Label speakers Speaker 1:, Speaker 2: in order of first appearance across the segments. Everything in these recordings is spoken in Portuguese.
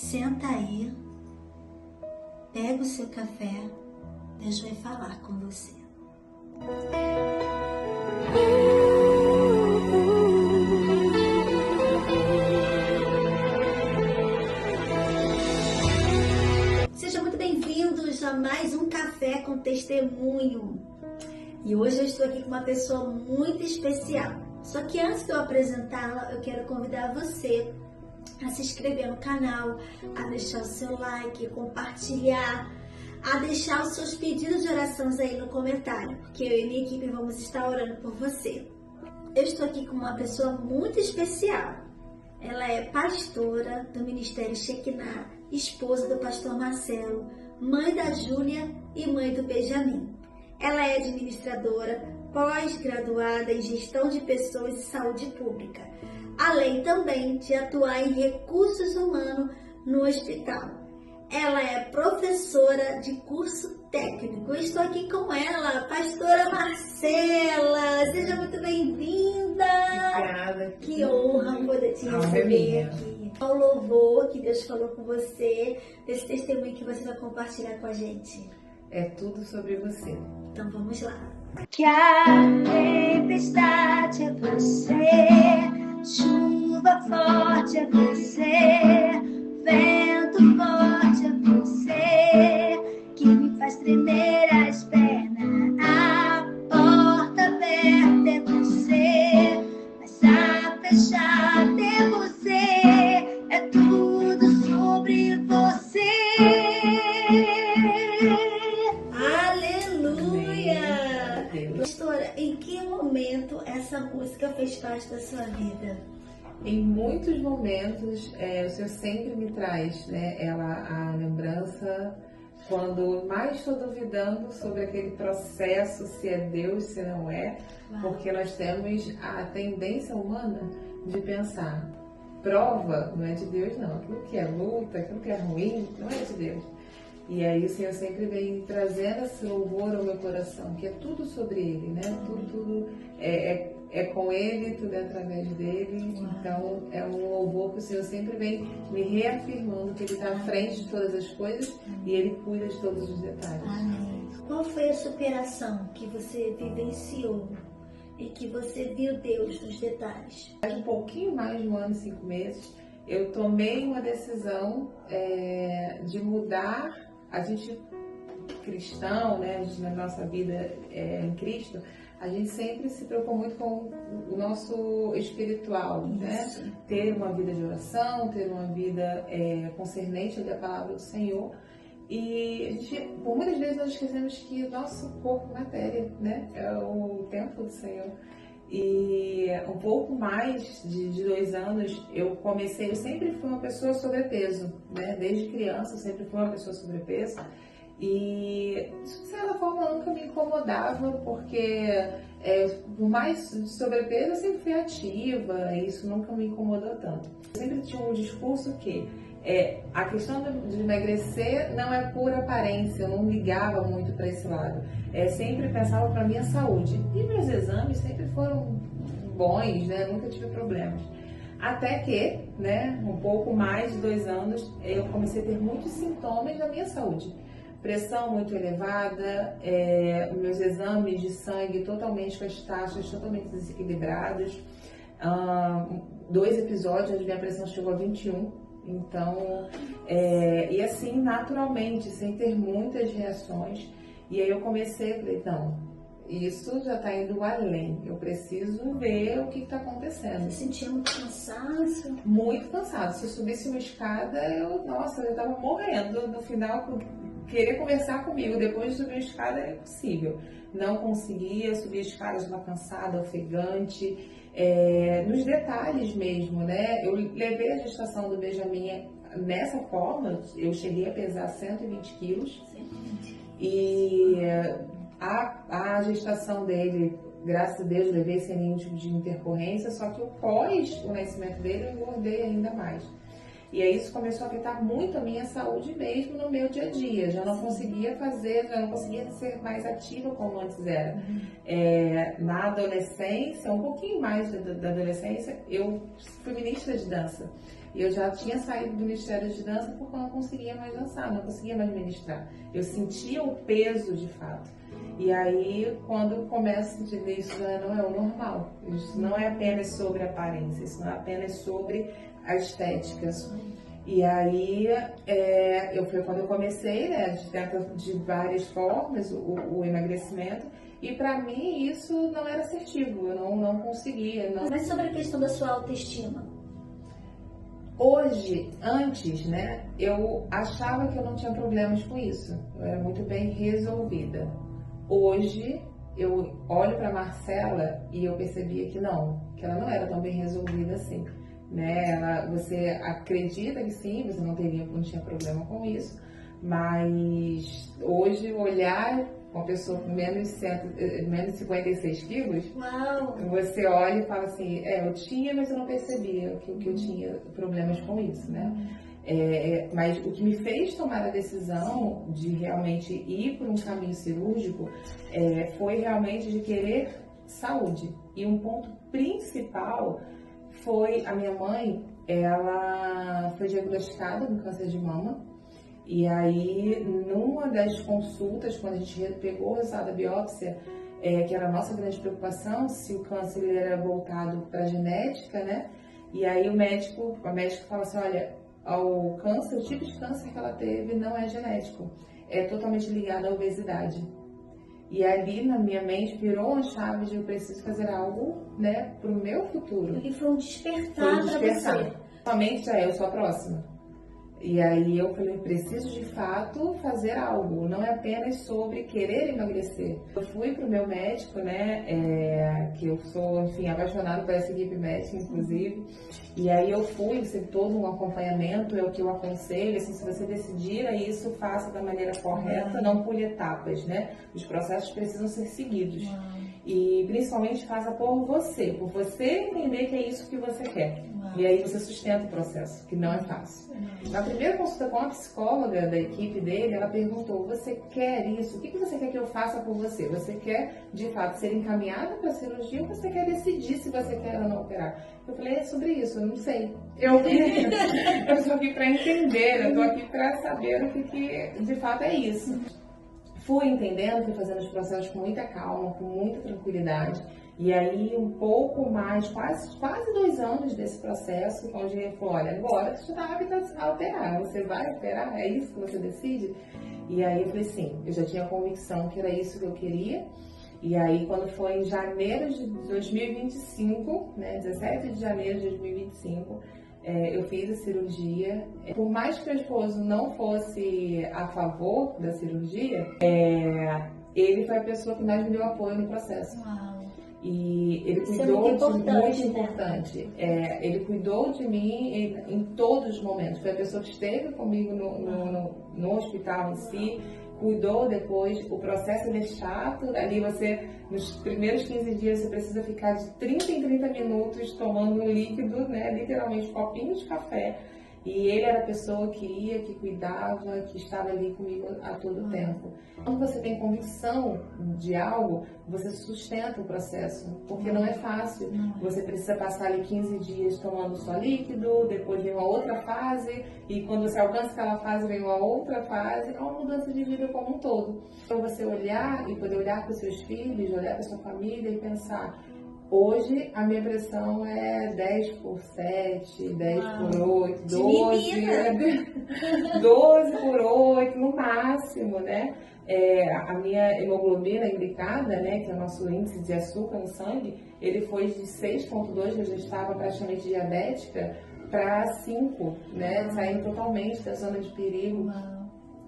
Speaker 1: Senta aí, pega o seu café, Deus vai falar com você. Sejam muito bem-vindos a mais um Café com Testemunho. E hoje eu estou aqui com uma pessoa muito especial. Só que antes de eu apresentá-la, eu quero convidar você a se inscrever no canal, a deixar o seu like, compartilhar, a deixar os seus pedidos de orações aí no comentário, porque eu e minha equipe vamos estar orando por você. Eu estou aqui com uma pessoa muito especial. Ela é pastora do Ministério Shekinah, esposa do pastor Marcelo, mãe da Júlia e mãe do Benjamin. Ela é administradora, pós-graduada em gestão de pessoas e saúde pública, além também de atuar em recursos humanos no hospital. Ela é professora de curso técnico. Eu estou aqui com ela, pastora Marcela. Seja muito bem-vinda.
Speaker 2: Obrigada.
Speaker 1: Que honra poder te receber aqui. O louvor que Deus falou com você, desse testemunho que você vai compartilhar com a gente.
Speaker 2: É tudo sobre você.
Speaker 1: Então vamos lá. Que a tempestade é você, chuva forte é você, vento forte é você, que me faz tremer as pernas. A porta aberta é você, mas a fechada é você, é tudo sobre você. Pastora, em que momento essa música fez parte da sua vida?
Speaker 2: Em muitos momentos, o Senhor sempre me traz, ela a lembrança quando mais estou duvidando sobre aquele processo, se é Deus, se não é, porque nós temos a tendência humana de pensar, prova não é de Deus não, aquilo que é luta, aquilo que é ruim, não é de Deus. E aí o Senhor sempre vem trazendo esse louvor ao meu coração, que é tudo sobre Ele, né? Tudo é com Ele, tudo é através dEle. Então é um louvor que o Senhor sempre vem me reafirmando que Ele está à frente de todas as coisas e Ele cuida de todos os detalhes.
Speaker 1: Amém. Qual foi a superação que você vivenciou e que você viu Deus nos detalhes?
Speaker 2: Faz um pouquinho mais de 1 ano e 5 meses, eu tomei uma decisão de mudar. A gente cristão, né, a gente, na nossa vida em Cristo, a gente sempre se preocupa muito com o nosso espiritual, né? Ter uma vida de oração, ter uma vida concernente da palavra do Senhor. E a gente, por muitas vezes nós esquecemos que nosso corpo, matéria, né, é o templo do Senhor. E um pouco mais de 2 anos eu sempre fui uma pessoa sobrepeso, né? Desde criança eu sempre fui uma pessoa sobrepeso e de certa forma nunca me incomodava porque por mais sobrepeso eu sempre fui ativa e isso nunca me incomodou tanto. Eu sempre tinha um discurso que a questão de emagrecer não é por aparência, eu não ligava muito para esse lado. Sempre pensava para minha saúde. E meus exames sempre foram bons, né? Nunca tive problemas. Até que, né, um pouco mais de 2 anos, eu comecei a ter muitos sintomas da minha saúde. Pressão muito elevada, meus exames de sangue totalmente com as taxas totalmente desequilibradas. 2 episódios onde minha pressão chegou a 21. Então, e assim, naturalmente, sem ter muitas reações. E aí eu comecei, falei, não, isso já está indo além. Eu preciso ver o que está acontecendo.
Speaker 1: Você sentia muito cansaço?
Speaker 2: Muito cansado. Se eu subisse uma escada, eu estava morrendo. No final, querer conversar comigo. Depois de subir uma escada, é impossível. Não conseguia subir a escada, já estava cansada, ofegante. Nos detalhes mesmo, né? Eu levei a gestação do Benjamin nessa forma. Eu cheguei a pesar 120 quilos. 120. E a gestação dele, graças a Deus, levei sem nenhum tipo de intercorrência, só que pós o nascimento dele eu engordei ainda mais. E aí isso começou a afetar muito a minha saúde mesmo no meu dia a dia. Já não conseguia fazer, já não conseguia ser mais ativa como antes era. Na adolescência, um pouquinho mais da adolescência, eu fui ministra de dança. E eu já tinha saído do Ministério de Dança porque eu não conseguia mais dançar, não conseguia mais ministrar. Eu sentia o peso de fato. E aí, quando começo a entender isso, não é o normal. Isso não é apenas sobre aparência, isso não é apenas sobre a estética. E aí, foi quando eu comecei, né, de várias formas, o emagrecimento. E para mim, isso não era assertivo, eu não conseguia.
Speaker 1: Mas sobre a questão da sua autoestima?
Speaker 2: Hoje, antes, né, eu achava que eu não tinha problemas com isso. Eu era muito bem resolvida. Hoje, eu olho para Marcela e eu percebia que ela não era tão bem resolvida assim, né? Você acredita que sim, você não tinha problema com isso, mas hoje olhar uma pessoa com menos de 56 quilos,
Speaker 1: Uau.
Speaker 2: Você olha e fala assim, eu tinha, mas eu não percebia que eu tinha problemas com isso, né? Mas o que me fez tomar a decisão de realmente ir por um caminho cirúrgico foi realmente de querer saúde. E um ponto principal foi a minha mãe, ela foi diagnosticada com câncer de mama. E aí, numa das consultas, quando a gente pegou o resultado da biópsia, que era a nossa grande preocupação, se o câncer ele era voltado para a genética, né? E aí a médica fala assim, olha, o câncer, o tipo de câncer que ela teve não é genético, é totalmente ligado à obesidade. E ali na minha mente virou uma chave de eu preciso fazer algo, né, pro meu futuro.
Speaker 1: E foi um despertar para você.
Speaker 2: Somente eu sou a próxima. E aí eu falei, preciso de fato fazer algo, não é apenas sobre querer emagrecer. Eu fui pro meu médico, né, que eu sou, enfim, apaixonada por essa equipe médica, inclusive. E aí eu fui, todo um acompanhamento, é o que eu aconselho, assim, se você decidir isso, faça da maneira correta, não pule etapas, né? Os processos precisam ser seguidos. E principalmente faça por você entender que é isso que você quer. E aí você sustenta o processo, que não é fácil. Na primeira consulta com a psicóloga da equipe dele, ela perguntou, você quer isso? O que você quer que eu faça por você? Você quer, de fato, ser encaminhada para a cirurgia ou você quer decidir se você quer ou não operar? Eu falei, é sobre isso, eu não sei. Eu estou aqui para entender, eu estou aqui para saber o que de fato é isso. Fui entendendo, fui fazendo os processos com muita calma, com muita tranquilidade. E aí, um pouco mais, quase 2 anos desse processo, onde ele falou, olha, agora você está apta a operar, você vai operar? É isso que você decide? E aí eu falei, sim, eu já tinha convicção que era isso que eu queria. E aí, quando foi em janeiro de 2025, né, 17 de janeiro de 2025, eu fiz a cirurgia. Por mais que meu esposo não fosse a favor da cirurgia, ele foi a pessoa que mais me deu apoio no processo.
Speaker 1: Uau.
Speaker 2: E ele cuidou muito importante. Ele cuidou de mim em todos os momentos. Foi a pessoa que esteve comigo no hospital em si, cuidou depois. O processo é chato. Ali nos primeiros 15 dias, você precisa ficar de 30 em 30 minutos tomando líquido, né? Literalmente copinho de café. E ele era a pessoa que ia, que cuidava, que estava ali comigo a todo tempo. Quando você tem convicção de algo, você sustenta o processo, porque não é fácil. Você precisa passar ali 15 dias tomando só líquido, depois vem uma outra fase, e quando você alcança aquela fase, vem uma outra fase. É uma mudança de vida como um todo. Então você olhar e poder olhar para os seus filhos, olhar para a sua família e pensar, hoje a minha pressão é 10 por 7, 10 por 8, 12 por 8 no máximo, né? A minha hemoglobina glicada, né, que é o nosso índice de açúcar no sangue, ele foi de 6,2, eu já estava praticamente diabética, para 5, né? Saindo totalmente da zona de perigo.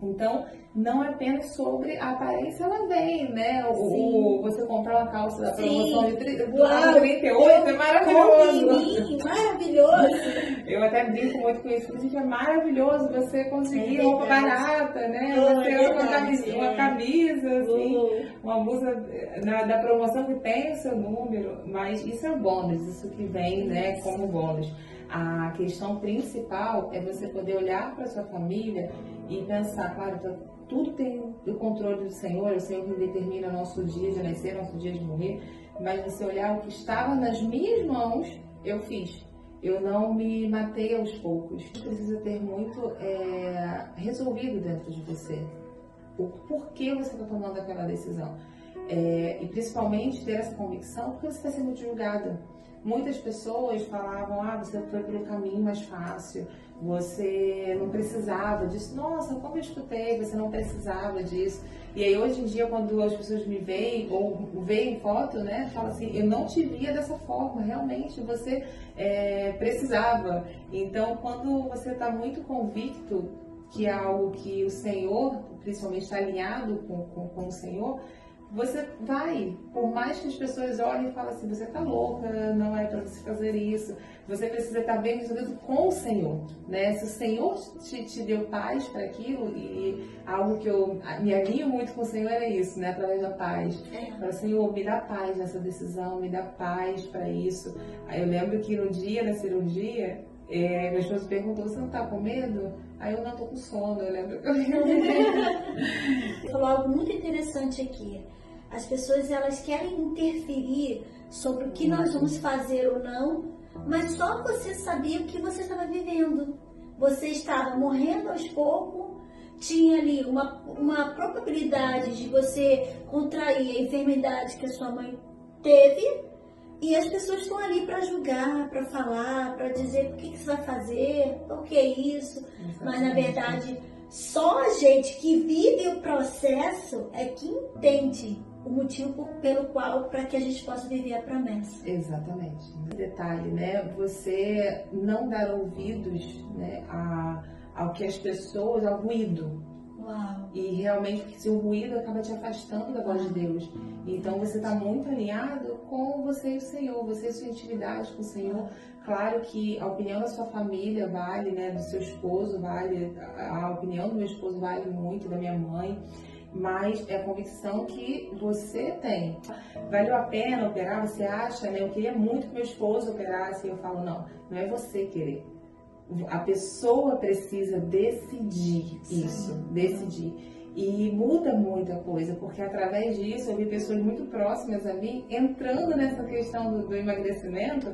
Speaker 2: Então, não é apenas sobre a aparência, ela vem, né? Você comprar uma calça da promoção de 38 é maravilhoso.
Speaker 1: Maravilhoso.
Speaker 2: Eu até brinco muito com isso, gente, é maravilhoso você conseguir roupa barata, né? Você uma camisa, assim, uma blusa da promoção que tem o seu número, mas isso é bônus, isso que vem, né, como bônus. A questão principal é você poder olhar para sua família e pensar, claro, tudo tem o controle do Senhor, é o Senhor que determina nosso dia de nascer, nosso dia de morrer, mas você olhar o que estava nas minhas mãos, eu fiz. Eu não me matei aos poucos. Precisa ter muito resolvido dentro de você. O porquê você está tomando aquela decisão. E principalmente ter essa convicção, porque você vai ser muito julgada. Muitas pessoas falavam, você foi pelo caminho mais fácil, você não precisava disso. Nossa, como eu escutei, você não precisava disso. E aí hoje em dia, quando as pessoas me veem, ou veem foto, né, falam assim, eu não te via dessa forma, realmente, você precisava. Então, quando você está muito convicto que é algo que o Senhor, principalmente está alinhado com o Senhor, você vai, por mais que as pessoas olhem e falem assim, você está louca, não é para você fazer isso, você precisa estar bem resolvido com o Senhor, né? Se o Senhor te deu paz para aquilo, e algo que eu me alinho muito com o Senhor é isso, né? Através da paz. Fala, Senhor, me dá paz nessa decisão, me dá paz para isso. Aí eu lembro que no dia da cirurgia, meu esposo perguntou, você não está com medo? Aí eu não, estou com sono, eu lembro.
Speaker 1: Você falou algo muito interessante aqui. As pessoas, elas querem interferir sobre o que nós vamos fazer ou não, mas só você sabia o que você estava vivendo. Você estava morrendo aos poucos, tinha ali uma probabilidade de você contrair a enfermidade que a sua mãe teve, e as pessoas estão ali para julgar, para falar, para dizer o que você vai fazer, o que é isso. Mas na verdade, só a gente que vive o processo é que entende o motivo pelo qual, para que a gente possa viver a promessa.
Speaker 2: Exatamente. Detalhe, né? Você não dar ouvidos, né, ao que as pessoas, ao ruído.
Speaker 1: Uau.
Speaker 2: E realmente, se o ruído acaba te afastando da voz de Deus. Então você está muito alinhado com você e o Senhor, você e sua intimidade com o Senhor. Claro que a opinião da sua família vale, né? Do seu esposo vale, a opinião do meu esposo vale muito, da minha mãe. Mas é a convicção que você tem. Valeu a pena operar? Você acha, né? Eu queria muito que meu esposo operasse. E eu falo, não é você querer. A pessoa precisa decidir isso, decidir. E muda muita coisa, porque através disso eu vi pessoas muito próximas a mim entrando nessa questão do emagrecimento,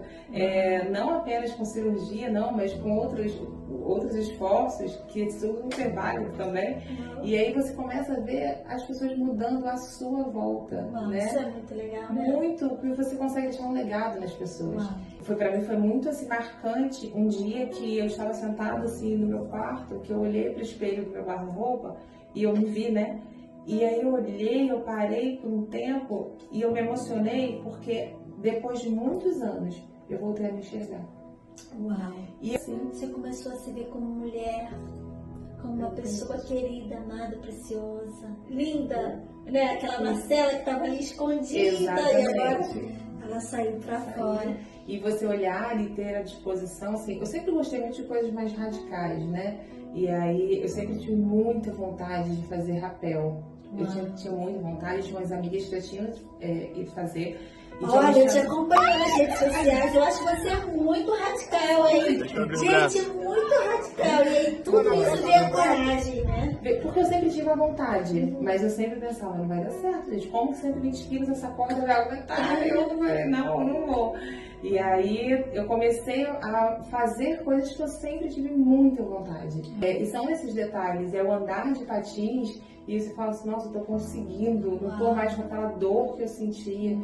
Speaker 2: não apenas com cirurgia, não, mas com outros esforços, que é super válido também. E aí você começa a ver as pessoas mudando à sua volta. Né?
Speaker 1: Isso é muito legal, né?
Speaker 2: Muito, porque você consegue deixar um legado nas pessoas. Para mim foi muito assim, marcante um dia que eu estava sentada assim, no meu quarto, que eu olhei para o espelho do meu guarda-roupa e eu me vi, né? E aí eu olhei, eu parei por um tempo e eu me emocionei porque depois de muitos anos eu voltei a me enxergar.
Speaker 1: Uau!
Speaker 2: E assim,
Speaker 1: você começou a se ver como mulher, como uma pessoa querida, amada, preciosa, linda, né? Aquela Marcela que estava ali escondida.
Speaker 2: Exatamente.
Speaker 1: E agora ela saiu para fora.
Speaker 2: E você olhar e ter a disposição, assim, eu sempre gostei muito de coisas mais radicais, né? E aí eu sempre tive muita vontade de fazer rapel. Eu tinha muita vontade, tinha umas amigas que já tinham ido fazer.
Speaker 1: Olha, eu te acompanho nas redes sociais, eu acho você muito radical, hein? Gente, muito radical. E aí tudo isso veio coragem, né?
Speaker 2: Porque eu sempre tive a vontade, mas eu sempre pensava, não vai dar certo, gente. Como que 120 quilos essa corda vai aguentar? Eu falei, não vou. E aí eu comecei a fazer coisas que eu sempre tive muita vontade. E são esses detalhes, é o andar de patins, e você fala assim, nossa, eu tô conseguindo, não tô mais com aquela dor que eu sentia.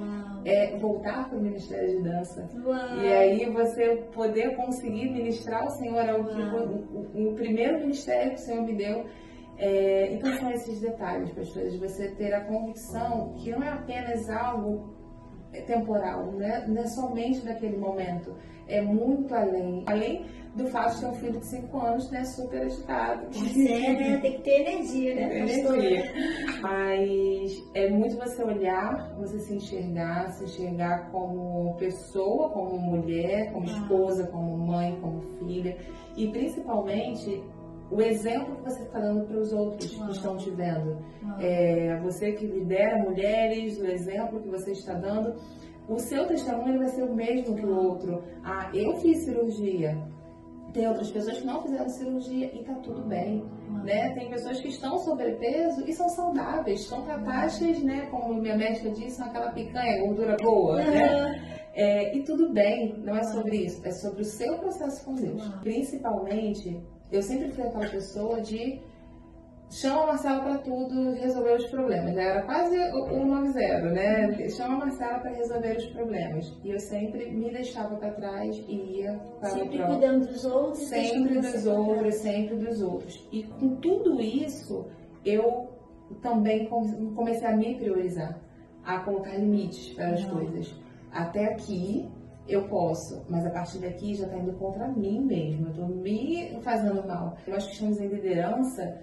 Speaker 2: Voltar para o Ministério de Dança. E aí você poder conseguir ministrar o Senhor é o primeiro ministério que o Senhor me deu. Então são esses detalhes, pastores, de você ter a convicção que não é apenas algo temporal, né? Não é somente daquele momento, é muito além do fato de ter um filho de 5 anos, né, super agitado.
Speaker 1: Né? Tem que ter energia, né?
Speaker 2: Energia. Mas é muito você olhar, você se enxergar como pessoa, como mulher, como esposa, como mãe, como filha, e principalmente o exemplo que você está dando para os outros que estão te vendo. Você que lidera mulheres, o exemplo que você está dando o seu testemunho vai ser o mesmo que o outro. Ah, eu fiz cirurgia. Tem outras pessoas que não fizeram cirurgia e tá tudo bem, né? Tem pessoas que estão sobrepeso e são saudáveis, estão com taxas, né? Como minha médica disse, são aquela picanha, gordura boa, né? E tudo bem, não é sobre isso, é sobre o seu processo com Deus. Principalmente, eu sempre fui aquela pessoa de chama a Marcela para tudo, resolver os problemas. Era quase o 9-0, né? Chama a Marcela para resolver os problemas. E eu sempre me deixava para trás e ia para o próximo.
Speaker 1: Sempre cuidando dos outros.
Speaker 2: Sempre dos outros. E com tudo isso, eu também comecei a me priorizar, a colocar limites para as coisas. Até aqui eu posso, mas a partir daqui já está indo contra mim mesmo. Eu estou me fazendo mal. Nós que estamos em liderança,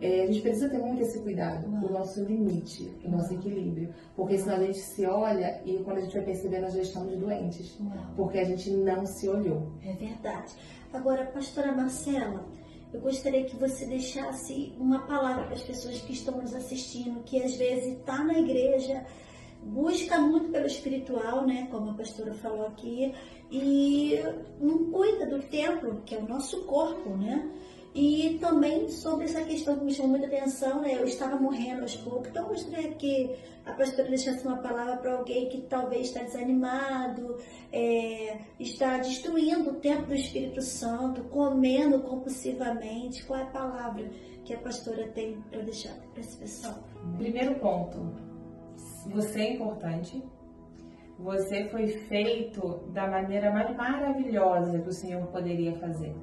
Speaker 2: a gente precisa ter muito esse cuidado, o nosso limite, o nosso equilíbrio. Porque senão a gente se olha e quando a gente vai perceber, nós já estamos doentes. Porque a gente não se olhou.
Speaker 1: É verdade. Agora, pastora Marcela, eu gostaria que você deixasse uma palavra para as pessoas que estão nos assistindo, que às vezes está na igreja, busca muito pelo espiritual, né, como a pastora falou aqui, e não cuida do templo, que é o nosso corpo, né? E também sobre essa questão que me chamou muita atenção, né? Eu estava morrendo aos poucos. Então, eu gostaria que a pastora deixasse uma palavra para alguém que talvez está desanimado, está destruindo o templo do Espírito Santo, comendo compulsivamente. Qual é a palavra que a pastora tem para deixar para esse pessoal?
Speaker 2: Primeiro ponto, você é importante. Você foi feito da maneira mais maravilhosa que o Senhor poderia fazer.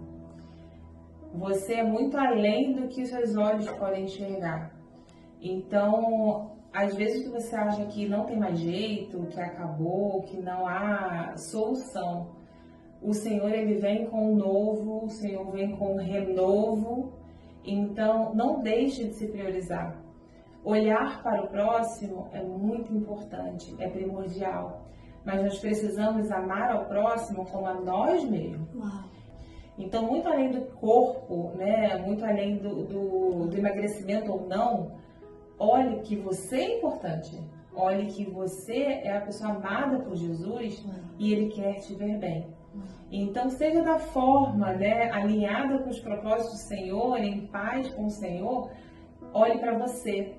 Speaker 2: Você é muito além do que os seus olhos podem enxergar. Então, às vezes que você acha que não tem mais jeito, que acabou, que não há solução, o Senhor, Ele vem com o novo, o Senhor vem com o renovo. Então, não deixe de se priorizar. Olhar para o próximo é muito importante, é primordial. Mas nós precisamos amar ao próximo como a nós mesmos. Então, muito além do corpo, né, muito além do emagrecimento ou não, olhe que você é importante. Olhe que você é a pessoa amada por Jesus e Ele quer te ver bem. Então, seja da forma, né, alinhada com os propósitos do Senhor, em paz com o Senhor, olhe para você.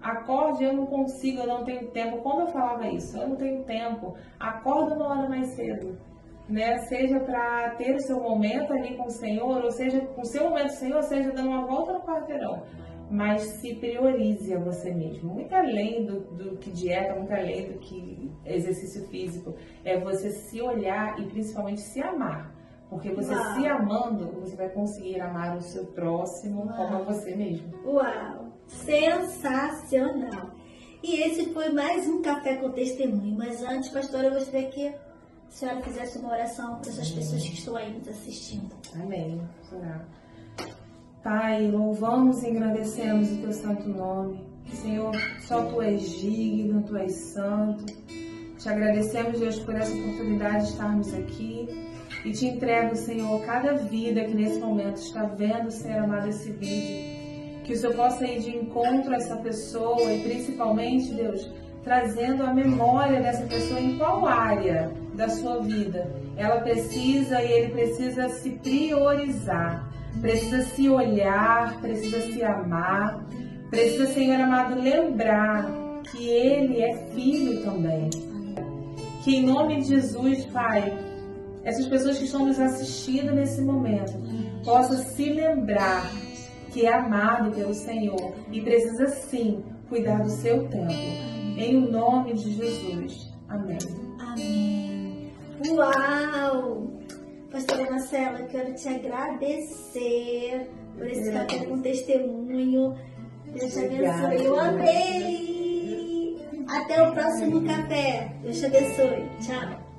Speaker 2: Acorde, eu não consigo, eu não tenho tempo. Quando eu falava isso, eu não tenho tempo. Acorda uma hora mais cedo. Né? Seja para ter o seu momento ali com o Senhor, ou seja, com o seu momento com o Senhor, seja dando uma volta no quarteirão. Mas se priorize a você mesmo. Muito além do que dieta, muito além do que exercício físico. É você se olhar e principalmente se amar. Porque você se amando, você vai conseguir amar o seu próximo como a você mesmo.
Speaker 1: Uau! Sensacional! E esse foi mais um Café com Testemunho. Mas antes, pastora, eu gostaria que a senhora fizesse uma oração para essas pessoas que estão aí nos assistindo.
Speaker 2: Amém. Pai, louvamos e agradecemos o Teu santo nome. Senhor, só Tu és digno, Tu és santo. Te agradecemos, Deus, por essa oportunidade de estarmos aqui. E Te entrego, Senhor, cada vida que nesse momento está vendo, Senhor amado, esse vídeo. Que o Senhor possa ir de encontro a essa pessoa e principalmente, Deus, trazendo a memória dessa pessoa em qual área da sua vida ela precisa e ele precisa se priorizar, precisa se olhar, precisa se amar, precisa, Senhor amado, lembrar que ele é filho também. Que em nome de Jesus, Pai, essas pessoas que estão nos assistindo nesse momento possam se lembrar que é amado pelo Senhor e precisa sim cuidar do seu tempo. Em nome de Jesus. Amém.
Speaker 1: Amém. Uau! Pastora Marcela, eu quero te agradecer por esse café com testemunho. Deus te abençoe. Eu amei! Até o próximo café. Deus te abençoe. Tchau.